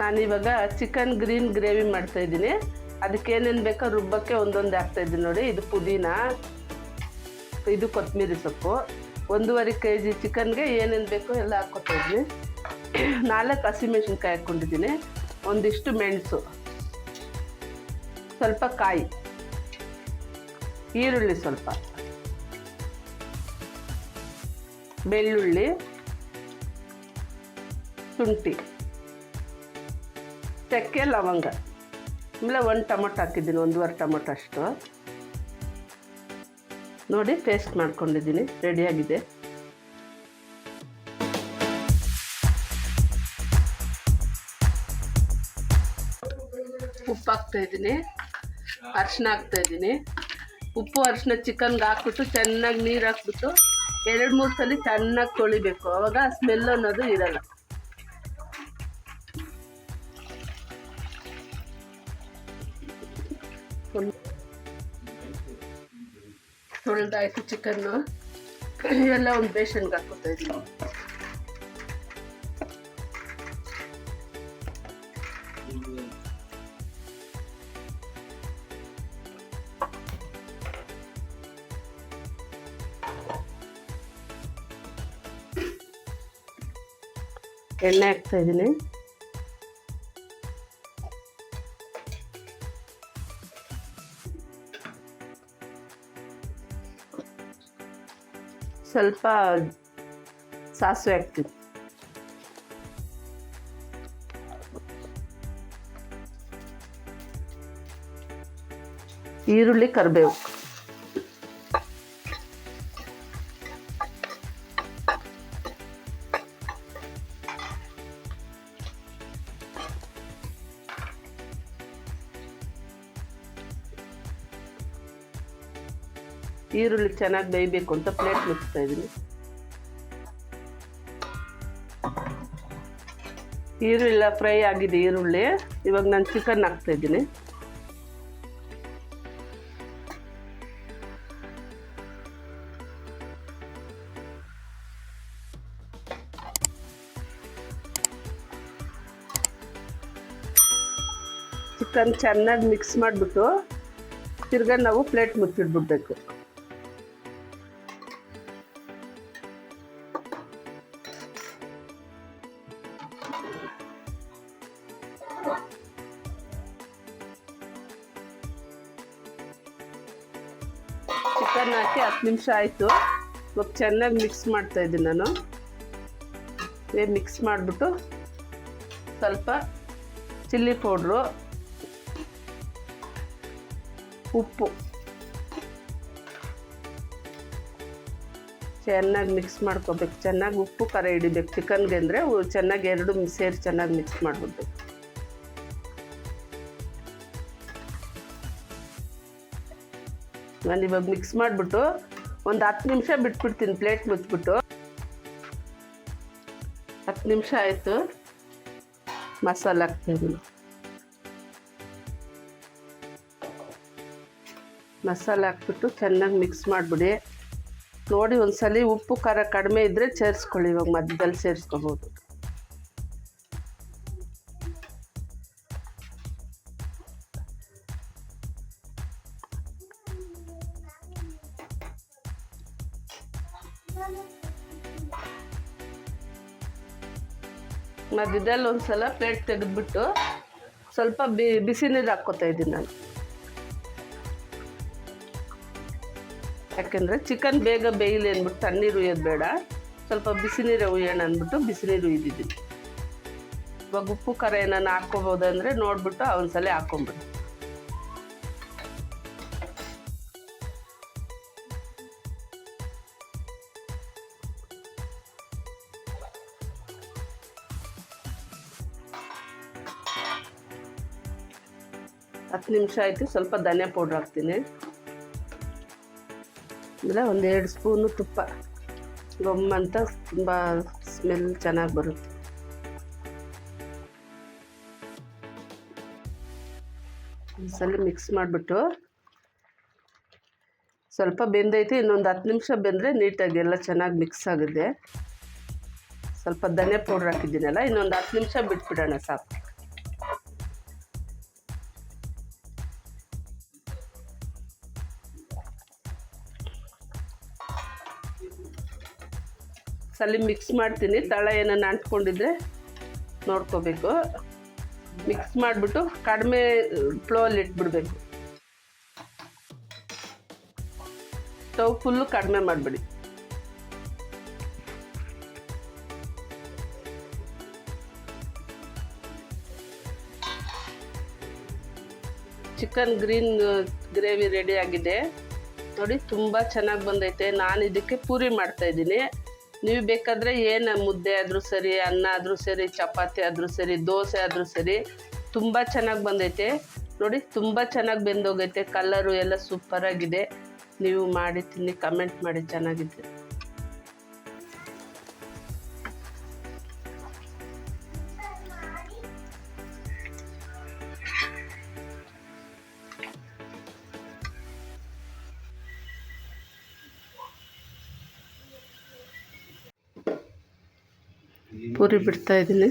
ನಾನಿವಾಗ chicken green gravy ಮಾಡ್ತಾಯಿದ್ದೀನಿ. ಅದಕ್ಕೆ ಏನೇನು ಬೇಕೋ ರುಬ್ಬಕ್ಕೆ ಒಂದೊಂದು ಹಾಕ್ತಾಯಿದ್ದೀನಿ ನೋಡಿ. ಇದು ಪುದೀನ, ಇದು ಕೊತ್ತಂಬರಿ ಸೊಪ್ಪು. 1.5 kg ಚಿಕನ್ಗೆ ಏನೇನು ಬೇಕೋ ಎಲ್ಲ ಹಾಕ್ಕೊತಾಯಿದ್ದೀನಿ. 4 ಹಸಿಮೆಣ್ಸಿನ್ಕಾಯಿ ಹಾಕ್ಕೊಂಡಿದ್ದೀನಿ, ಒಂದಿಷ್ಟು ಮೆಣಸು, ಸ್ವಲ್ಪ ಕಾಯಿ, ಈರುಳ್ಳಿ ಸ್ವಲ್ಪ, ಬೆಳ್ಳುಳ್ಳಿ, ಶುಂಠಿ, ಚಕ್ಕೆ, ಲವಂಗ, ಆಮೇಲೆ 1 ಟೊಮೊಟೊ ಹಾಕಿದ್ದೀನಿ, 1.5 ಟೊಮೊಟೊ ಅಷ್ಟು. ನೋಡಿ ಟೇಸ್ಟ್ ಮಾಡ್ಕೊಂಡಿದ್ದೀನಿ, ರೆಡಿಯಾಗಿದೆ. ಉಪ್ಪು ಹಾಕ್ತಾಯಿದ್ದೀನಿ, ಅರಿಶಿನ ಹಾಕ್ತಾಯಿದ್ದೀನಿ. ಉಪ್ಪು ಅರಿಶಿನ ಚಿಕನ್ಗೆ ಹಾಕ್ಬಿಟ್ಟು ಚೆನ್ನಾಗಿ ನೀರು ಹಾಕ್ಬಿಟ್ಟು 2-3 ಸಲ ಚೆನ್ನಾಗಿ ತೊಳಿಬೇಕು, ಆವಾಗ ಸ್ಮೆಲ್ ಅನ್ನೋದು ಇರಲ್ಲ. ತೊಳೆದಾಯ್ತು ಚಿಕನ್ನು, ಇವೆಲ್ಲ ಒಂದು ಬೇಸನ್ಗೆ ಹಾಕ್ಕೊತಾ ಇದ್ದೀನಿ. ಎಣ್ಣೆ ಹಾಕ್ತಾ ಇದ್ದೀನಿ. ಸ್ವಲ್ಪ ಸಾಸಿವೆ ಹಾಕ್ತೀನಿ, ಈರುಳ್ಳಿ, ಕರಿಬೇವು, ಈರುಳ್ಳಿ ಚೆನ್ನಾಗಿ ಬೇಯಬೇಕು ಅಂತ ಪ್ಲೇಟ್ ಮುಚ್ತಾ ಇದ್ದೀನಿ. ಈರುಳ್ಳಿ ಫ್ರೈ ಆಗಿದೆ ಈರುಳ್ಳಿ. ಇವಾಗ ನಾನು ಚಿಕನ್ ಹಾಕ್ತಾ ಇದ್ದೀನಿ. ಚಿಕನ್ ಚೆನ್ನಾಗಿ ಮಿಕ್ಸ್ ಮಾಡಿಬಿಟ್ಟು ತಿರ್ಗಾ ನಾವು ಪ್ಲೇಟ್ ಮುಚ್ಚಿಡ್ಬಿಡ್ಬೇಕು. ಚಿಕನ್ ಹಾಕಿ 10 ನಿಮಿಷ ಆಯಿತು. ಇವಾಗ ಚೆನ್ನಾಗಿ ಮಿಕ್ಸ್ ಮಾಡ್ತಾ ಇದ್ದೀನಿ ನಾನು. ಮಿಕ್ಸ್ ಮಾಡಿಬಿಟ್ಟು ಸ್ವಲ್ಪ ಚಿಲ್ಲಿ ಪೌಡ್ರು, ಉಪ್ಪು ಚೆನ್ನಾಗಿ ಮಿಕ್ಸ್ ಮಾಡ್ಕೋಬೇಕು. ಚೆನ್ನಾಗಿ ಉಪ್ಪು ಖಾರ ಹಿಡಿಬೇಕು ಚಿಕನ್ಗೆ, ಅಂದರೆ ಚೆನ್ನಾಗಿ 2 ಸೇರಿ ಚೆನ್ನಾಗಿ ಮಿಕ್ಸ್ ಮಾಡಿಬಿಡ್ಬೇಕು. ನಾನು ಇವಾಗ ಮಿಕ್ಸ್ ಮಾಡಿಬಿಟ್ಟು ಒಂದು 10 ನಿಮಿಷ ಬಿಟ್ಬಿಡ್ತೀನಿ ಪ್ಲೇಟ್ ಮುಚ್ಚಿಬಿಟ್ಟು. 10 ನಿಮಿಷ ಆಯಿತು. ಮಸಾಲೆ ಹಾಕ್ತಾಯಿದ್ದೀನಿ. ಮಸಾಲೆ ಹಾಕ್ಬಿಟ್ಟು ಚೆನ್ನಾಗಿ ಮಿಕ್ಸ್ ಮಾಡಿಬಿಡಿ. ನೋಡಿ ಒಂದ್ಸಲಿ ಉಪ್ಪು ಖಾರ ಕಡಿಮೆ ಇದ್ದರೆ ಸೇರಿಸ್ಕೊಳ್ಳಿ, ಇವಾಗ ಮಧ್ಯದಲ್ಲಿ ಸೇರಿಸ್ಕೊಬೋದು. ಮಧ್ಯದಲ್ಲಿ ಒಂದ್ಸಲ ಪ್ಲೇಟ್ ತೆಗೆದ್ಬಿಟ್ಟು ಸ್ವಲ್ಪ ಬಿಸಿ ನೀರು ಹಾಕ್ಕೊತಾ ಇದ್ದೀನಿ ನಾನು. ಯಾಕೆಂದರೆ ಚಿಕನ್ ಬೇಗ ಬೇಯಲಿ ಅಂದ್ಬಿಟ್ಟು ತಣ್ಣೀರು ಉಯ್ಯೋದು ಬೇಡ, ಸ್ವಲ್ಪ ಬಿಸಿ ನೀರೇ ಉಯ್ಯೋಣ ಅಂದ್ಬಿಟ್ಟು ಬಿಸಿ ನೀರು ಉಯ್ದಿದ್ದೀನಿ. ಇವಾಗ ಉಪ್ಪು ಖಾರ ಏನಾನ ಹಾಕ್ಕೋಬೋದಂದರೆ ನೋಡಿಬಿಟ್ಟು ಒಂದ್ಸಲ ಹಾಕ್ಕೊಂಬಿಡಿ. ಹತ್ತು ನಿಮಿಷ ಆಯಿತು. ಸ್ವಲ್ಪ ಧನಿಯಾ ಪೌಡ್ರ್ ಹಾಕ್ತೀನಿ. ಆಮೇಲೆ 1-2 ಸ್ಪೂನು ತುಪ್ಪ, ಗೊಮ್ಮಂತ ತುಂಬ ಸ್ಮೆಲ್ ಚೆನ್ನಾಗಿ ಬರುತ್ತೆ. ಒಂದ್ಸಲ ಮಿಕ್ಸ್ ಮಾಡಿಬಿಟ್ಟು ಸ್ವಲ್ಪ ಬೆಂದೈತಿ, ಇನ್ನೊಂದು 10 ನಿಮಿಷ ಬೆಂದರೆ ನೀಟಾಗಿ ಎಲ್ಲ ಚೆನ್ನಾಗಿ ಮಿಕ್ಸ್ ಆಗಿದೆ. ಸ್ವಲ್ಪ ಧನಿಯಾ ಪೌಡ್ರ್ ಹಾಕಿದ್ದೀನಲ್ಲ, ಇನ್ನೊಂದು 10 ನಿಮಿಷ ಬಿಟ್ಬಿಡೋಣ ಸಾಕು. ಸಲ ಮಿಕ್ಸ್ ಮಾಡ್ತೀನಿ. ತಳ ಏನನ್ನ ಅಂಟ್ಕೊಂಡಿದ್ರೆ ನೋಡ್ಕೋಬೇಕು. ಮಿಕ್ಸ್ ಮಾಡಿಬಿಟ್ಟು ಕಡಿಮೆ ಫ್ಲೋಲ್ಲಿ ಇಟ್ಬಿಡ್ಬೇಕು. ಸ್ಟವ್ ಫುಲ್ಲು ಕಡಿಮೆ ಮಾಡಿಬಿಡಿ. ಚಿಕನ್ ಗ್ರೀನ್ ಗ್ರೇವಿ ರೆಡಿ ಆಗಿದೆ ನೋಡಿ. ತುಂಬ ಚೆನ್ನಾಗಿ ಬಂದೈತೆ. ನಾನು ಇದಕ್ಕೆ ಪೂರಿ ಮಾಡ್ತಾಯಿದ್ದೀನಿ. ನೀವು ಬೇಕಾದರೆ ಏನು ಮುದ್ದೆ ಆದರೂ ಸರಿ, ಅನ್ನ ಆದರೂ ಸರಿ, ಚಪಾತಿ ಆದರೂ ಸರಿ, ದೋಸೆ ಆದರೂ ಸರಿ, ತುಂಬ ಚೆನ್ನಾಗಿ ಬಂದೈತೆ ನೋಡಿ. ತುಂಬ ಚೆನ್ನಾಗಿ ಬೆಂದೋಗೈತೆ. ಕಲರು ಎಲ್ಲ ಸೂಪರಾಗಿದೆ. ನೀವು ಮಾಡಿ ತಿನ್ನಿ, ಕಮೆಂಟ್ ಮಾಡಿ ಚೆನ್ನಾಗಿದೆ. ಪೂರಿ ಬಿಡ್ತಾ ಇದ್ದೀನಿ.